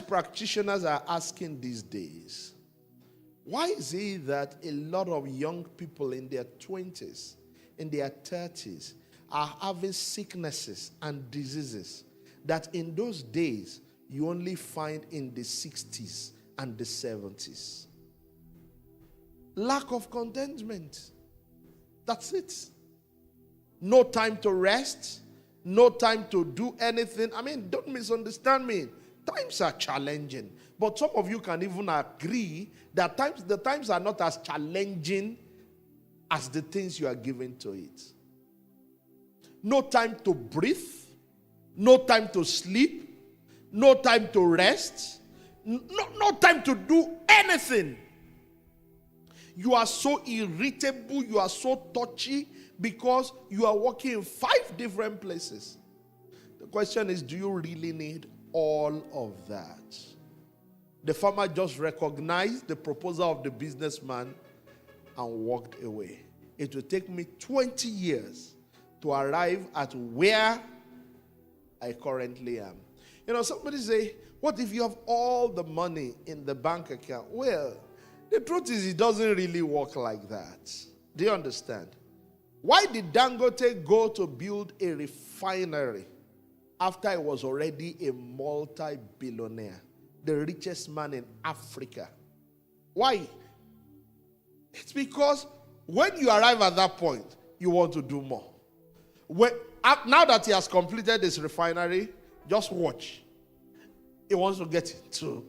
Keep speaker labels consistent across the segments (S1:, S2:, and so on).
S1: practitioners are asking these days, why is it that a lot of young people in their 20s, in their 30s, are having sicknesses and diseases that in those days you only find in the 60s and the 70s? Lack of contentment. That's it. No time to rest. No time to do anything. I mean, don't misunderstand me. Times are challenging. But some of you can even agree that the times are not as challenging as the things you are giving to it. No time to breathe. No time to sleep. No time to rest. No time to do anything. You are so irritable. You are so touchy because you are working in 5 different places. The question is, do you really need all of that? The farmer just recognized the proposal of the businessman and walked away. It will take me 20 years to arrive at where I currently am. You know, somebody say, what if you have all the money in the bank account? Well, the truth is, it doesn't really work like that. Do you understand? Why did Dangote go to build a refinery after he was already a multi-billionaire, the richest man in Africa? Why? It's because when you arrive at that point, you want to do more. Now that he has completed his refinery, just watch. He wants to get into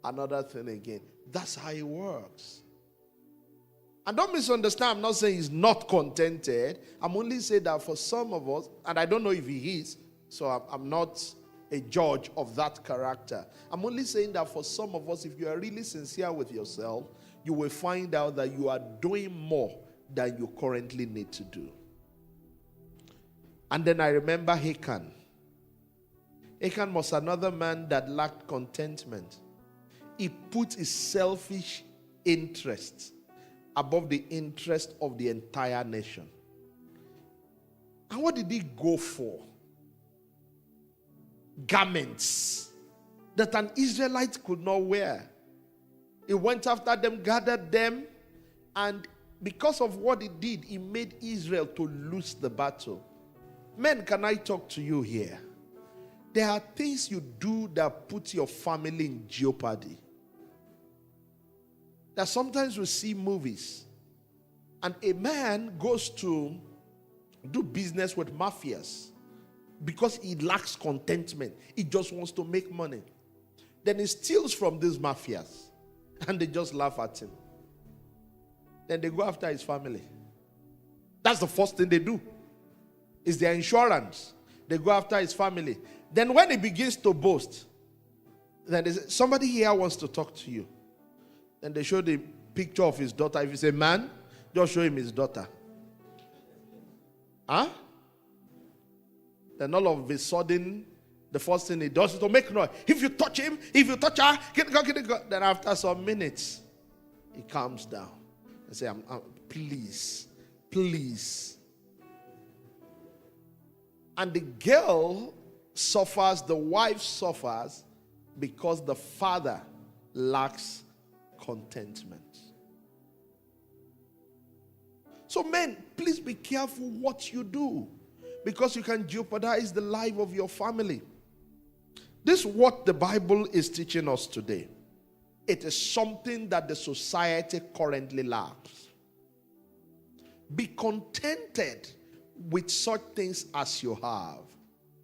S1: another thing again. That's how it works. And don't misunderstand, I'm not saying he's not contented. I'm only saying that for some of us, and I don't know if he is, so I'm not a judge of that character. I'm only saying that for some of us, if you are really sincere with yourself, you will find out that you are doing more than you currently need to do. And then I remember Achan. Achan was another man that lacked contentment. He put his selfish interest above the interest of the entire nation. And what did he go for? Garments that an Israelite could not wear. He went after them, gathered them, and because of what he did, he made Israel to lose the battle. Men, can I talk to you here? There are things you do that put your family in jeopardy. That sometimes we see movies, and a man goes to do business with mafias because he lacks contentment. He just wants to make money. Then he steals from these mafias, and they just laugh at him. Then they go after his family. That's the first thing they do. It's their insurance. They go after his family. Then when he begins to boast, then they say, somebody here wants to talk to you. Then they show the picture of his daughter. If it's a man, just show him his daughter. Huh? Then all of a sudden, the first thing he does is to make noise. If you touch him, if you touch her, go. Then after some minutes, he calms down and say, please. And the girl suffers, the wife suffers, because the father lacks contentment. So men, please be careful what you do, because you can jeopardize the life of your family. This is what the Bible is teaching us today. It is something that the society currently lacks. Be contented with such things as you have.